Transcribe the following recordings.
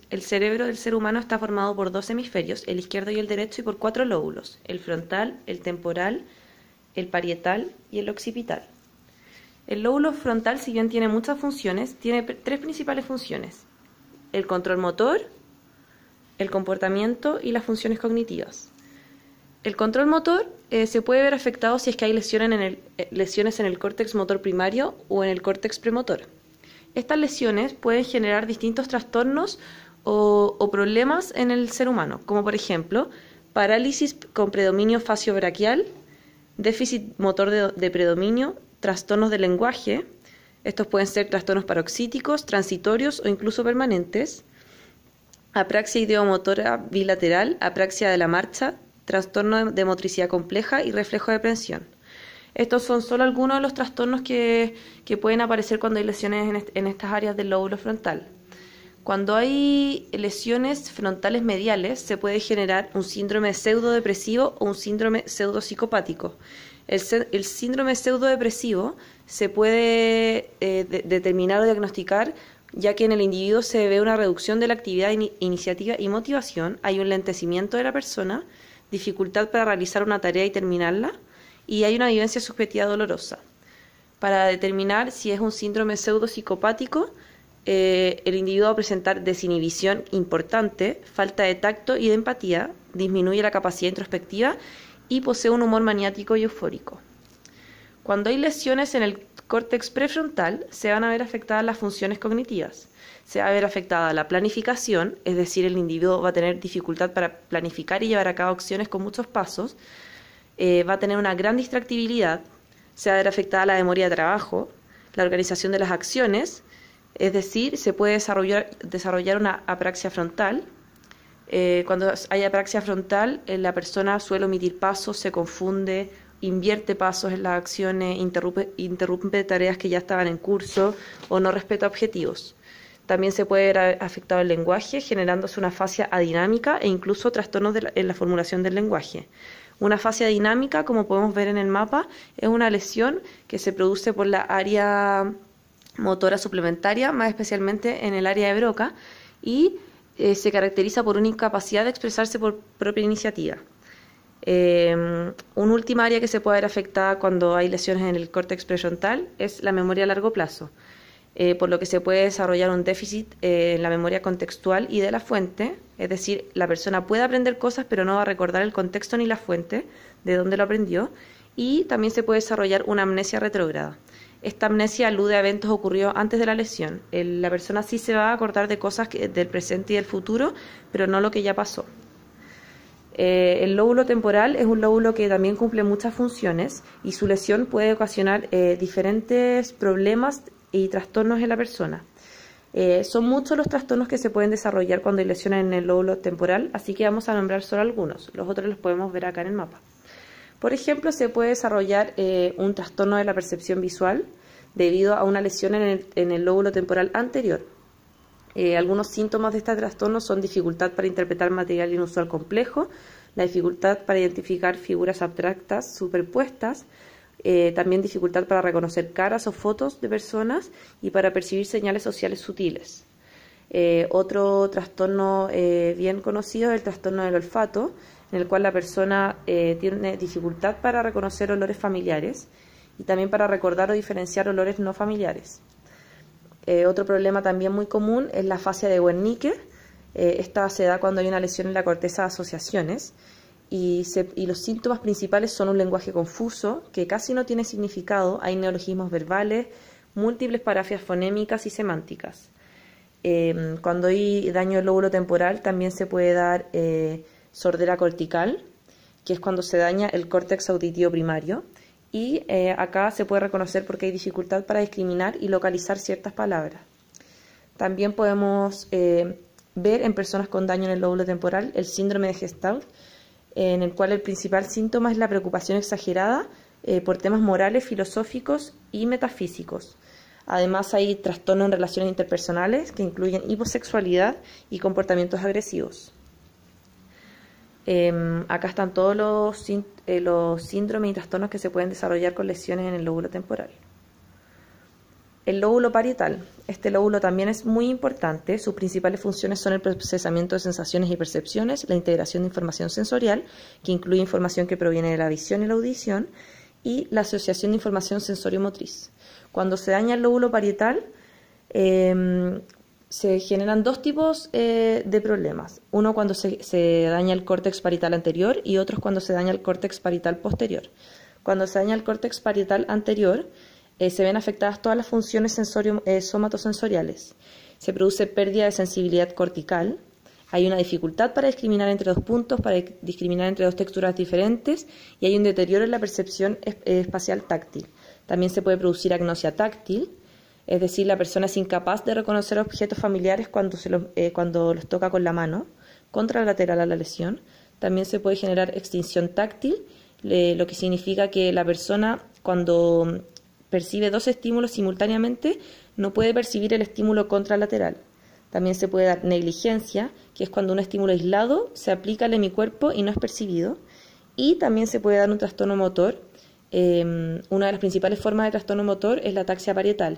El cerebro del ser humano está formado por dos hemisferios, el izquierdo y el derecho, y por cuatro lóbulos, el frontal, el temporal, el parietal y el occipital. El lóbulo frontal, si bien tiene muchas funciones, tiene tres principales funciones: el control motor, el comportamiento y las funciones cognitivas. El control motor se puede ver afectado si es que hay lesiones en el córtex motor primario o en el córtex premotor. Estas lesiones pueden generar distintos trastornos o problemas en el ser humano, como por ejemplo parálisis con predominio facio-braquial, déficit motor de predominio, trastornos del lenguaje. Estos pueden ser trastornos paroxíticos, transitorios o incluso permanentes, apraxia ideomotora bilateral, apraxia de la marcha, trastorno de motricidad compleja y reflejo de prensión. Estos son solo algunos de los trastornos que pueden aparecer cuando hay lesiones en estas áreas del lóbulo frontal. Cuando hay lesiones frontales mediales, se puede generar un síndrome pseudodepresivo o un síndrome pseudopsicopático. El síndrome pseudodepresivo se puede determinar o diagnosticar ya que en el individuo se ve una reducción de la actividad, iniciativa y motivación, hay un lentecimiento de la persona, dificultad para realizar una tarea y terminarla, y hay una vivencia subjetiva dolorosa. Para determinar si es un síndrome pseudopsicopático, el individuo va a presentar desinhibición importante, falta de tacto y de empatía, disminuye la capacidad introspectiva y posee un humor maniático y eufórico. Cuando hay lesiones en el córtex prefrontal, se van a ver afectadas las funciones cognitivas. Se va a ver afectada la planificación, es decir, el individuo va a tener dificultad para planificar y llevar a cabo acciones con muchos pasos, va a tener una gran distractibilidad, se va a ver afectada la memoria de trabajo, la organización de las acciones, es decir, se puede desarrollar una apraxia frontal. Cuando hay apraxia frontal, la persona suele omitir pasos, se confunde, invierte pasos en las acciones, interrumpe tareas que ya estaban en curso o no respeta objetivos. También se puede ver afectado el lenguaje, generándose una afasia adinámica e incluso trastornos en la formulación del lenguaje. Una afasia dinámica, como podemos ver en el mapa, es una lesión que se produce por la área motora suplementaria, más especialmente en el área de Broca, y se caracteriza por una incapacidad de expresarse por propia iniciativa. Una última área que se puede ver afectada cuando hay lesiones en el córtex prefrontal es la memoria a largo plazo, por lo que se puede desarrollar un déficit en la memoria contextual y de la fuente, es decir, la persona puede aprender cosas pero no va a recordar el contexto ni la fuente de dónde lo aprendió, y también se puede desarrollar una amnesia retrógrada. Esta amnesia alude a eventos ocurridos antes de la lesión. La persona sí se va a acordar de cosas del presente y del futuro, pero no lo que ya pasó. El lóbulo temporal es un lóbulo que también cumple muchas funciones y su lesión puede ocasionar diferentes problemas y trastornos en la persona. Son muchos los trastornos que se pueden desarrollar cuando hay lesiones en el lóbulo temporal, así que vamos a nombrar solo algunos. Los otros los podemos ver acá en el mapa. Por ejemplo, se puede desarrollar un trastorno de la percepción visual debido a una lesión en el lóbulo temporal anterior. Algunos síntomas de este trastorno son dificultad para interpretar material inusual complejo, la dificultad para identificar figuras abstractas superpuestas, también dificultad para reconocer caras o fotos de personas y para percibir señales sociales sutiles. Otro trastorno bien conocido es el trastorno del olfato, en el cual la persona tiene dificultad para reconocer olores familiares y también para recordar o diferenciar olores no familiares. Otro problema también muy común es la afasia de Wernicke. Esta se da cuando hay una lesión en la corteza de asociaciones y los síntomas principales son un lenguaje confuso que casi no tiene significado, hay neologismos verbales, múltiples parafias fonémicas y semánticas. Cuando hay daño del lóbulo temporal también se puede dar sordera cortical, que es cuando se daña el córtex auditivo primario, y acá se puede reconocer porque hay dificultad para discriminar y localizar ciertas palabras. También podemos ver en personas con daño en el lóbulo temporal el síndrome de Gestalt, en el cual el principal síntoma es la preocupación exagerada por temas morales, filosóficos y metafísicos. Además hay trastornos en relaciones interpersonales que incluyen hiposexualidad y comportamientos agresivos. Acá están todos los síndromes y trastornos que se pueden desarrollar con lesiones en el lóbulo temporal. El lóbulo parietal. Este lóbulo también es muy importante. Sus principales funciones son el procesamiento de sensaciones y percepciones, la integración de información sensorial, que incluye información que proviene de la visión y la audición, y la asociación de información sensorio-motriz. Cuando se daña el lóbulo parietal, se generan dos tipos de problemas. Uno cuando se daña el córtex parietal anterior y otros cuando se daña el córtex parietal posterior. Cuando se daña el córtex parietal anterior, se ven afectadas todas las funciones somatosensoriales. Se produce pérdida de sensibilidad cortical. Hay una dificultad para discriminar entre dos puntos, para discriminar entre dos texturas diferentes, y hay un deterioro en la percepción espacial táctil. También se puede producir agnosia táctil, es decir, la persona es incapaz de reconocer objetos familiares cuando los toca con la mano, contralateral a la lesión. También se puede generar extinción táctil, lo que significa que la persona, cuando percibe dos estímulos simultáneamente, no puede percibir el estímulo contralateral. También se puede dar negligencia, que es cuando un estímulo aislado se aplica al hemicuerpo y no es percibido. Y también se puede dar un trastorno motor. Una de las principales formas de trastorno motor es la ataxia parietal.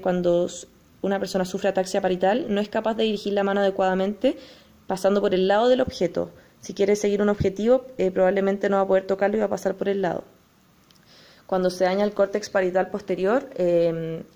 Cuando una persona sufre ataxia parietal, no es capaz de dirigir la mano adecuadamente pasando por el lado del objeto. Si quiere seguir un objetivo, probablemente no va a poder tocarlo y va a pasar por el lado. Cuando se daña el córtex parietal posterior,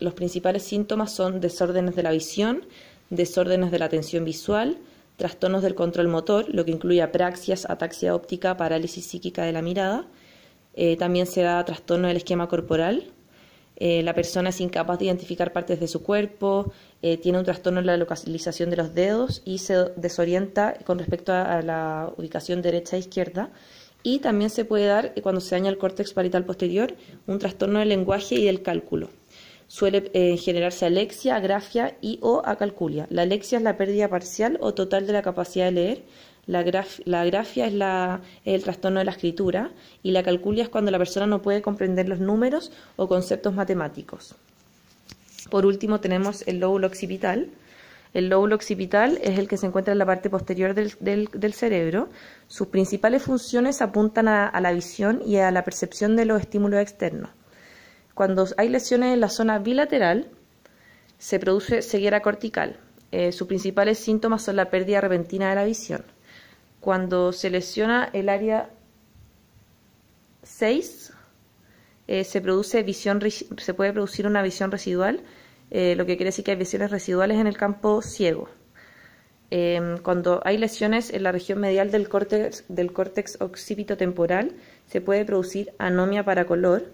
los principales síntomas son desórdenes de la visión, desórdenes de la atención visual, trastornos del control motor, lo que incluye apraxias, ataxia óptica, parálisis psíquica de la mirada. También se da trastorno del esquema corporal. La persona es incapaz de identificar partes de su cuerpo, tiene un trastorno en la localización de los dedos y se desorienta con respecto a la ubicación derecha e izquierda. Y también se puede dar, cuando se daña el córtex parietal posterior, un trastorno del lenguaje y del cálculo. Suele generarse alexia, agrafia y o acalculia. La alexia es la pérdida parcial o total de la capacidad de leer. La agrafia es el trastorno de la escritura y la acalculia es cuando la persona no puede comprender los números o conceptos matemáticos. Por último tenemos el lóbulo occipital. El lóbulo occipital es el que se encuentra en la parte posterior del cerebro. Sus principales funciones apuntan a la visión y a la percepción de los estímulos externos. Cuando hay lesiones en la zona bilateral, se produce ceguera cortical. Sus principales síntomas son la pérdida repentina de la visión. Cuando se lesiona el área 6, se puede producir una visión residual, lo que quiere decir que hay visiones residuales en el campo ciego. Cuando hay lesiones en la región medial del córtex occipitotemporal, se puede producir anomia para color,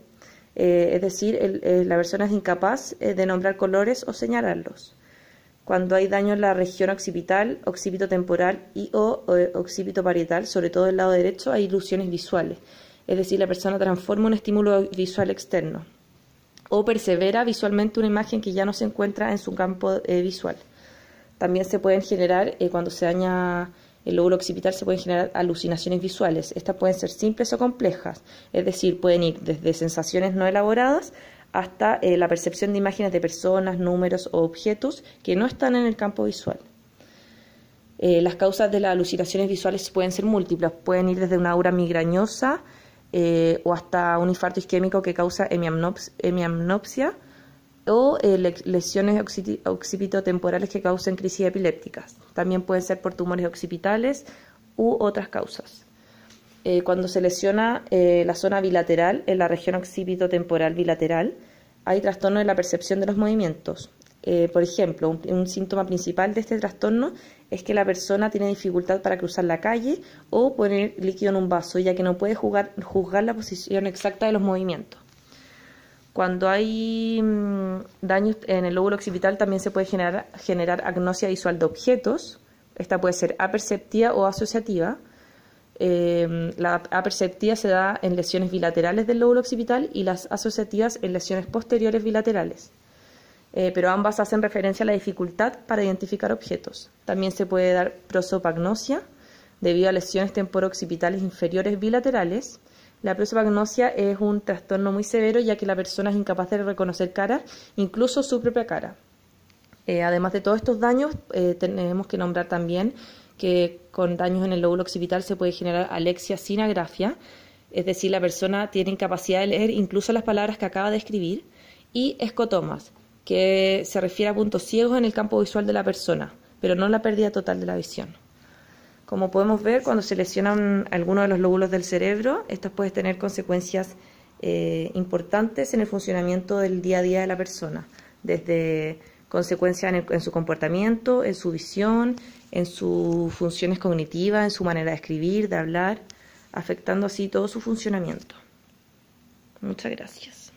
es decir, la persona es incapaz de nombrar colores o señalarlos. Cuando hay daño en la región occipital, occipitotemporal y o occipito parietal, sobre todo del lado derecho, hay ilusiones visuales, es decir, la persona transforma un estímulo visual externo o persevera visualmente una imagen que ya no se encuentra en su campo visual. También se pueden generar, cuando se daña el lóbulo occipital, se pueden generar alucinaciones visuales. Estas pueden ser simples o complejas, es decir, pueden ir desde sensaciones no elaboradas hasta la percepción de imágenes de personas, números o objetos que no están en el campo visual. Las causas de las alucinaciones visuales pueden ser múltiples, pueden ir desde una aura migrañosa o hasta un infarto isquémico que causa hemianopsia o lesiones occipitotemporales que causen crisis epilépticas. También pueden ser por tumores occipitales u otras causas. Cuando se lesiona la zona bilateral, en la región occipitotemporal bilateral, hay trastorno de la percepción de los movimientos. Por ejemplo, un síntoma principal de este trastorno es que la persona tiene dificultad para cruzar la calle o poner líquido en un vaso, ya que no puede juzgar la posición exacta de los movimientos. Cuando hay daños en el lóbulo occipital, también se puede generar agnosia visual de objetos. Esta puede ser aperceptiva o asociativa. La aperceptiva se da en lesiones bilaterales del lóbulo occipital y las asociativas en lesiones posteriores bilaterales. Pero ambas hacen referencia a la dificultad para identificar objetos. También se puede dar prosopagnosia debido a lesiones temporo-occipitales inferiores bilaterales. La prosopagnosia es un trastorno muy severo, ya que la persona es incapaz de reconocer caras, incluso su propia cara. Además de todos estos daños, tenemos que nombrar también que con daños en el lóbulo occipital se puede generar alexia sin agrafia, es decir, la persona tiene incapacidad de leer incluso las palabras que acaba de escribir, y escotomas, que se refiere a puntos ciegos en el campo visual de la persona, pero no la pérdida total de la visión. Como podemos ver, cuando se lesionan algunos de los lóbulos del cerebro, estas pueden tener consecuencias importantes en el funcionamiento del día a día de la persona, desde consecuencias en su comportamiento, en su visión, en sus funciones cognitivas, en su manera de escribir, de hablar, afectando así todo su funcionamiento. Muchas gracias.